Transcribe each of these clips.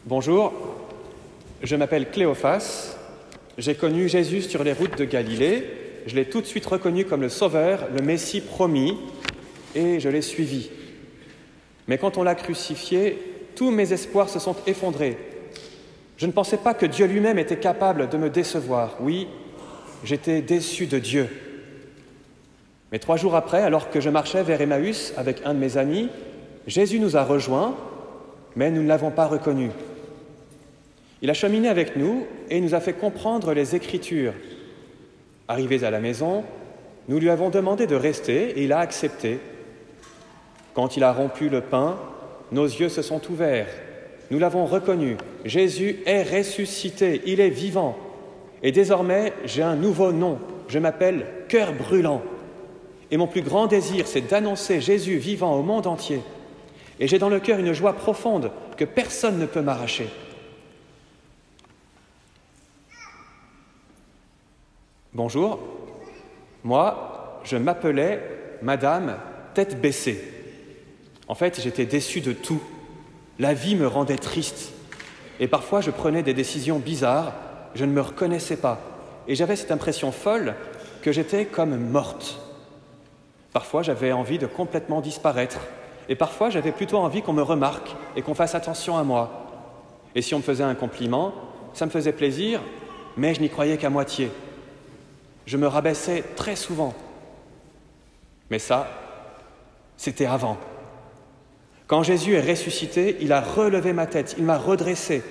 Bonjour, je m'appelle Cléophas, j'ai connu Jésus sur les routes de Galilée, je l'ai tout de suite reconnu comme le Sauveur, le Messie promis, et je l'ai suivi. Mais quand on l'a crucifié, tous mes espoirs se sont effondrés. Je ne pensais pas que Dieu lui-même était capable de me décevoir. Oui, j'étais déçu de Dieu. Mais 3 jours après, alors que je marchais vers Emmaüs avec un de mes amis, Jésus nous a rejoints, mais nous ne l'avons pas reconnu. Il a cheminé avec nous et nous a fait comprendre les Écritures. Arrivés à la maison, nous lui avons demandé de rester et il a accepté. Quand il a rompu le pain, nos yeux se sont ouverts. Nous l'avons reconnu. Jésus est ressuscité, il est vivant. Et désormais, j'ai un nouveau nom. Je m'appelle Cœur brûlant. Et mon plus grand désir, c'est d'annoncer Jésus vivant au monde entier. Et j'ai dans le cœur une joie profonde que personne ne peut m'arracher. Bonjour, moi, je m'appelais Madame Tête baissée. En fait, j'étais déçu de tout. La vie me rendait triste. Et parfois, je prenais des décisions bizarres, je ne me reconnaissais pas. Et j'avais cette impression folle que j'étais comme morte. Parfois, j'avais envie de complètement disparaître. Et parfois, j'avais plutôt envie qu'on me remarque et qu'on fasse attention à moi. Et si on me faisait un compliment, ça me faisait plaisir, mais je n'y croyais qu'à moitié. Je me rabaissais très souvent. Mais ça, c'était avant. Quand Jésus est ressuscité, il a relevé ma tête, il m'a redressé.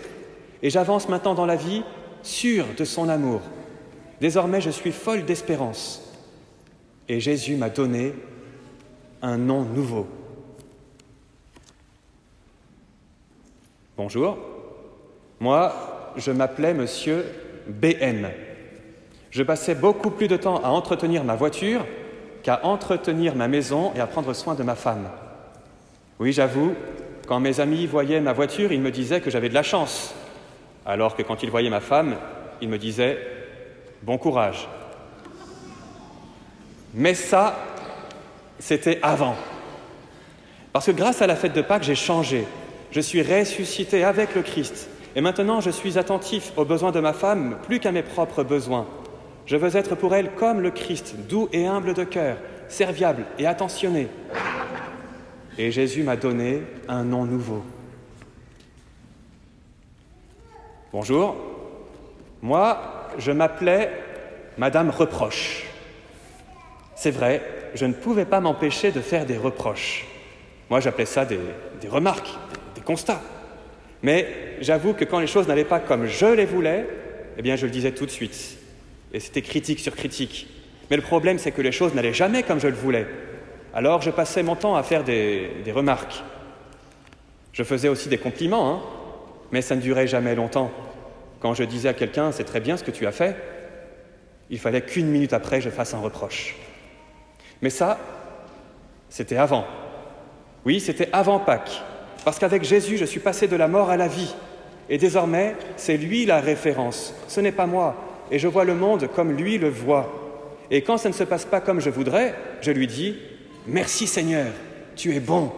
Et j'avance maintenant dans la vie, sûr de son amour. Désormais, je suis folle d'espérance. Et Jésus m'a donné un nom nouveau. Bonjour, moi, je m'appelais Monsieur BM. Je passais beaucoup plus de temps à entretenir ma voiture qu'à entretenir ma maison et à prendre soin de ma femme. Oui, j'avoue, quand mes amis voyaient ma voiture, ils me disaient que j'avais de la chance, alors que quand ils voyaient ma femme, ils me disaient « bon courage ». Mais ça, c'était avant. Parce que grâce à la fête de Pâques, j'ai changé. Je suis ressuscité avec le Christ. Et maintenant, je suis attentif aux besoins de ma femme plus qu'à mes propres besoins. Je veux être pour elle comme le Christ, doux et humble de cœur, serviable et attentionné. Et Jésus m'a donné un nom nouveau. Bonjour, moi, je m'appelais Madame Reproche. C'est vrai, je ne pouvais pas m'empêcher de faire des reproches. Moi, j'appelais ça des remarques, des constats. Mais j'avoue que quand les choses n'allaient pas comme je les voulais, eh bien, je le disais tout de suite. Et c'était critique sur critique. Mais le problème, c'est que les choses n'allaient jamais comme je le voulais. Alors, je passais mon temps à faire des remarques. Je faisais aussi des compliments, mais ça ne durait jamais longtemps. Quand je disais à quelqu'un « c'est très bien ce que tu as fait », il fallait qu'1 minute après, je fasse un reproche. Mais ça, c'était avant. Oui, c'était avant Pâques. Parce qu'avec Jésus, je suis passé de la mort à la vie. Et désormais, c'est lui la référence. Ce n'est pas moi. Et je vois le monde comme lui le voit. Et quand ça ne se passe pas comme je voudrais, je lui dis « Merci Seigneur, tu es bon ».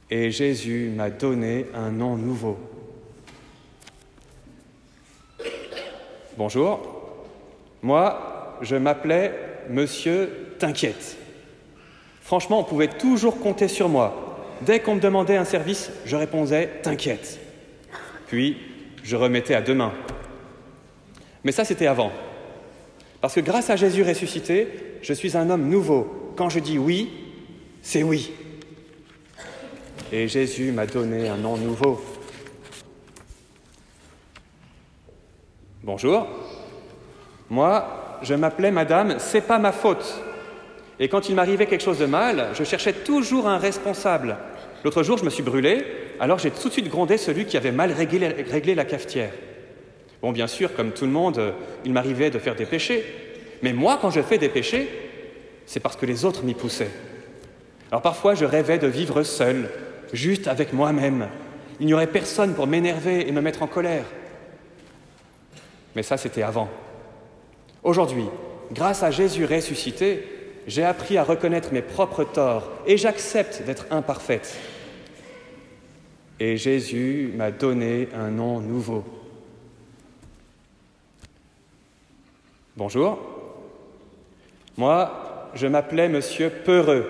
Et Jésus m'a donné un nom nouveau. Bonjour, moi, je m'appelais Monsieur T'inquiète. Franchement, on pouvait toujours compter sur moi. Dès qu'on me demandait un service, je répondais « T'inquiète ». Puis, je remettais à demain. Mais ça, c'était avant. Parce que grâce à Jésus ressuscité, je suis un homme nouveau. Quand je dis oui, c'est oui. Et Jésus m'a donné un nom nouveau. Bonjour. Moi, je m'appelais Madame « C'est pas ma faute ». Et quand il m'arrivait quelque chose de mal, je cherchais toujours un responsable. L'autre jour, je me suis brûlé, alors j'ai tout de suite grondé celui qui avait mal réglé la cafetière. Bon, bien sûr, comme tout le monde, il m'arrivait de faire des péchés. Mais moi, quand je fais des péchés, c'est parce que les autres m'y poussaient. Alors parfois, je rêvais de vivre seul, juste avec moi-même. Il n'y aurait personne pour m'énerver et me mettre en colère. Mais ça, c'était avant. Aujourd'hui, grâce à Jésus ressuscité, j'ai appris à reconnaître mes propres torts et j'accepte d'être imparfaite. Et Jésus m'a donné un nom nouveau. Bonjour. Moi, je m'appelais Monsieur Peureux.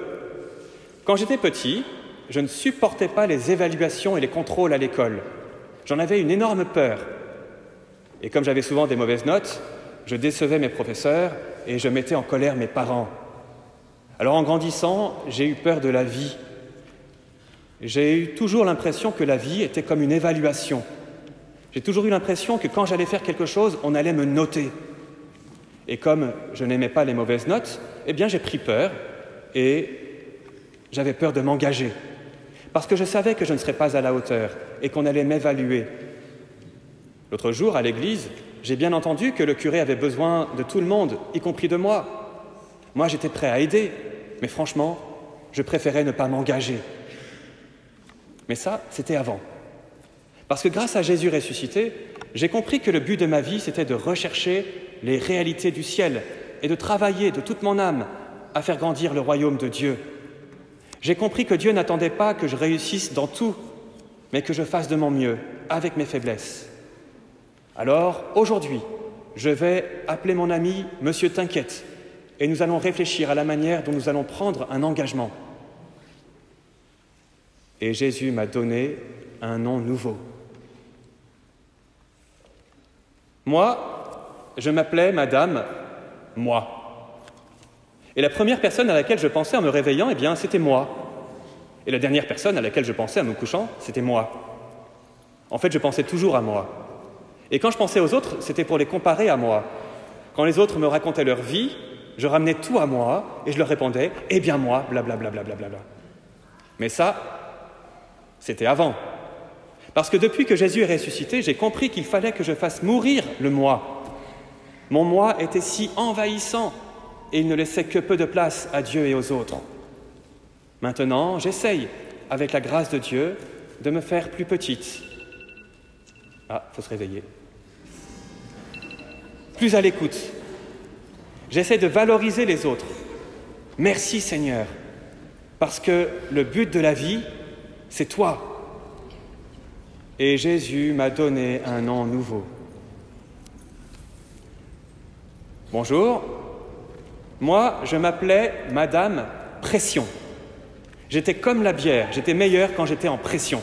Quand j'étais petit, je ne supportais pas les évaluations et les contrôles à l'école. J'en avais une énorme peur. Et comme j'avais souvent des mauvaises notes, je décevais mes professeurs et je mettais en colère mes parents. Alors en grandissant, j'ai eu peur de la vie. J'ai eu toujours l'impression que la vie était comme une évaluation. J'ai toujours eu l'impression que quand j'allais faire quelque chose, on allait me noter. Et comme je n'aimais pas les mauvaises notes, eh bien j'ai pris peur et j'avais peur de m'engager. Parce que je savais que je ne serais pas à la hauteur et qu'on allait m'évaluer. L'autre jour, à l'église, j'ai bien entendu que le curé avait besoin de tout le monde, y compris de moi. Moi, j'étais prêt à aider, mais franchement, je préférais ne pas m'engager. Mais ça, c'était avant. Parce que grâce à Jésus ressuscité, j'ai compris que le but de ma vie, c'était de rechercher les réalités du ciel et de travailler de toute mon âme à faire grandir le royaume de Dieu. J'ai compris que Dieu n'attendait pas que je réussisse dans tout, mais que je fasse de mon mieux, avec mes faiblesses. Alors, aujourd'hui, je vais appeler mon ami Monsieur T'inquiète, et nous allons réfléchir à la manière dont nous allons prendre un engagement. Et Jésus m'a donné un nom nouveau. Moi, je m'appelais Madame Moi. Et la première personne à laquelle je pensais en me réveillant, eh bien, c'était moi. Et la dernière personne à laquelle je pensais en me couchant, c'était moi. En fait, je pensais toujours à moi. Et quand je pensais aux autres, c'était pour les comparer à moi. Quand les autres me racontaient leur vie, je ramenais tout à moi et je leur répondais « Eh bien moi, blablabla. Mais ça, c'était avant. Parce que depuis que Jésus est ressuscité, j'ai compris qu'il fallait que je fasse mourir le moi. Mon moi était si envahissant et il ne laissait que peu de place à Dieu et aux autres. Maintenant, j'essaye, avec la grâce de Dieu, de me faire plus petite. Ah, il faut se réveiller. Plus à l'écoute. J'essaie de valoriser les autres. Merci Seigneur, parce que le but de la vie, c'est toi. Et Jésus m'a donné un nom nouveau. Bonjour. Moi, je m'appelais Madame Pression. J'étais comme la bière, j'étais meilleur quand j'étais en pression.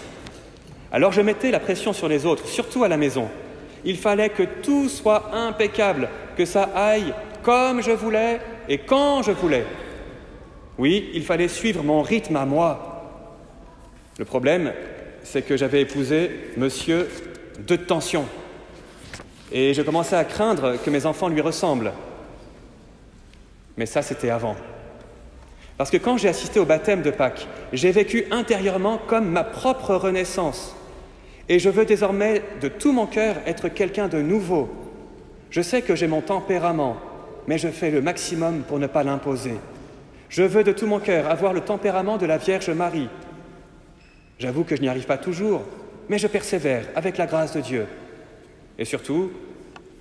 Alors je mettais la pression sur les autres, surtout à la maison. Il fallait que tout soit impeccable, que ça aille comme je voulais et quand je voulais. Oui, il fallait suivre mon rythme à moi. Le problème, c'est que j'avais épousé Monsieur de tension. Et je commençais à craindre que mes enfants lui ressemblent. Mais ça, c'était avant. Parce que quand j'ai assisté au baptême de Pâques, j'ai vécu intérieurement comme ma propre renaissance. Et je veux désormais, de tout mon cœur, être quelqu'un de nouveau. Je sais que j'ai mon tempérament, mais je fais le maximum pour ne pas l'imposer. Je veux de tout mon cœur avoir le tempérament de la Vierge Marie. J'avoue que je n'y arrive pas toujours, mais je persévère avec la grâce de Dieu. Et surtout,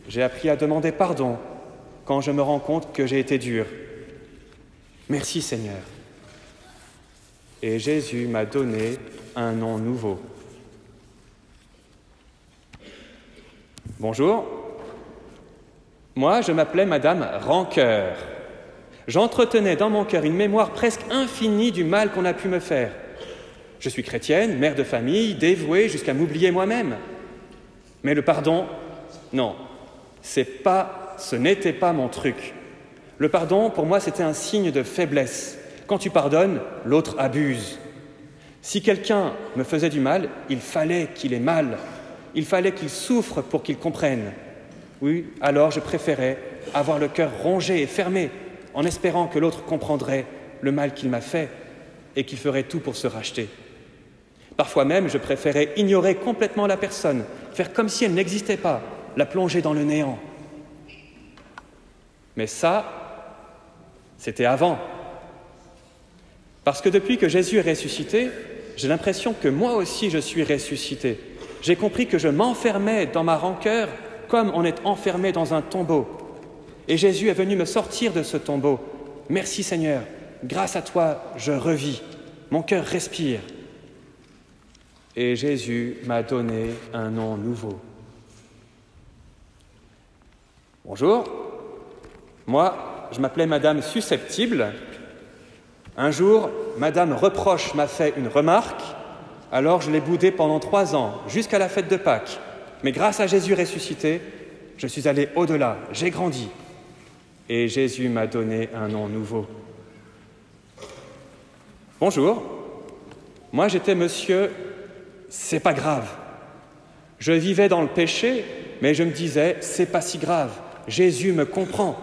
j'ai appris à demander pardon quand je me rends compte que j'ai été dur. Merci Seigneur. Et Jésus m'a donné un nom nouveau. Bonjour. Moi, je m'appelais Madame Rancœur. J'entretenais dans mon cœur une mémoire presque infinie du mal qu'on a pu me faire. Je suis chrétienne, mère de famille, dévouée jusqu'à m'oublier moi-même. Mais le pardon, non, ce n'était pas mon truc. Le pardon, pour moi, c'était un signe de faiblesse. Quand tu pardonnes, l'autre abuse. Si quelqu'un me faisait du mal, il fallait qu'il ait mal. Il fallait qu'il souffre pour qu'il comprenne. Oui, alors je préférais avoir le cœur rongé et fermé, en espérant que l'autre comprendrait le mal qu'il m'a fait et qu'il ferait tout pour se racheter. Parfois même, je préférais ignorer complètement la personne, faire comme si elle n'existait pas, la plonger dans le néant. Mais ça, c'était avant. Parce que depuis que Jésus est ressuscité, j'ai l'impression que moi aussi je suis ressuscité. J'ai compris que je m'enfermais dans ma rancœur comme on est enfermé dans un tombeau. Et Jésus est venu me sortir de ce tombeau. Merci Seigneur, grâce à toi, je revis. Mon cœur respire. et Jésus m'a donné un nom nouveau. Bonjour, moi, je m'appelais Madame Susceptible. Un jour, Madame Reproche m'a fait une remarque, alors je l'ai boudée pendant 3 ans, jusqu'à la fête de Pâques. Mais grâce à Jésus ressuscité, je suis allé au-delà, j'ai grandi. Et Jésus m'a donné un nom nouveau. Bonjour, moi j'étais monsieur, c'est pas grave. Je vivais dans le péché, mais je me disais, c'est pas si grave, Jésus me comprend.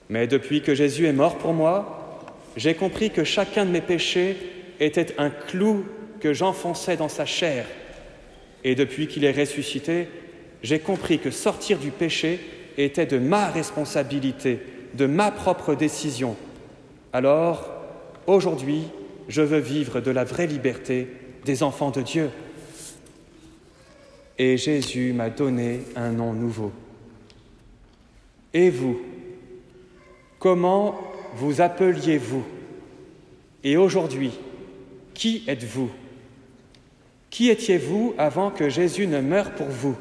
Mais depuis que Jésus est mort pour moi, j'ai compris que chacun de mes péchés était un clou que j'enfonçais dans sa chair. Et depuis qu'il est ressuscité, j'ai compris que sortir du péché était de ma responsabilité, de ma propre décision. Alors, aujourd'hui, je veux vivre de la vraie liberté des enfants de Dieu. Et Jésus m'a donné un nom nouveau. Et vous, comment vous appeliez-vous? Et aujourd'hui, qui êtes-vous? Qui étiez-vous avant que Jésus ne meure pour vous?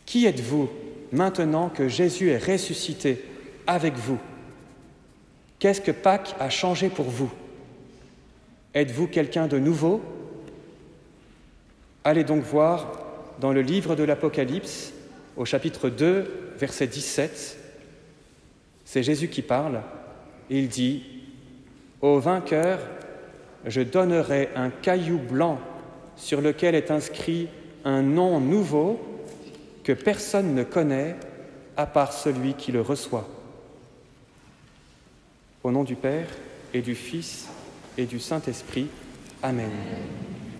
Qui êtes-vous maintenant que Jésus est ressuscité avec vous? Qu'est-ce que Pâques a changé pour vous? Êtes-vous quelqu'un de nouveau? Allez donc voir dans le livre de l'Apocalypse, au chapitre 2, verset 17, c'est Jésus qui parle. Il dit « Au vainqueur, je donnerai un caillou blanc sur lequel est inscrit un nom nouveau que personne ne connaît à part celui qui le reçoit. » Au nom du Père et du Fils et du Saint-Esprit. Amen.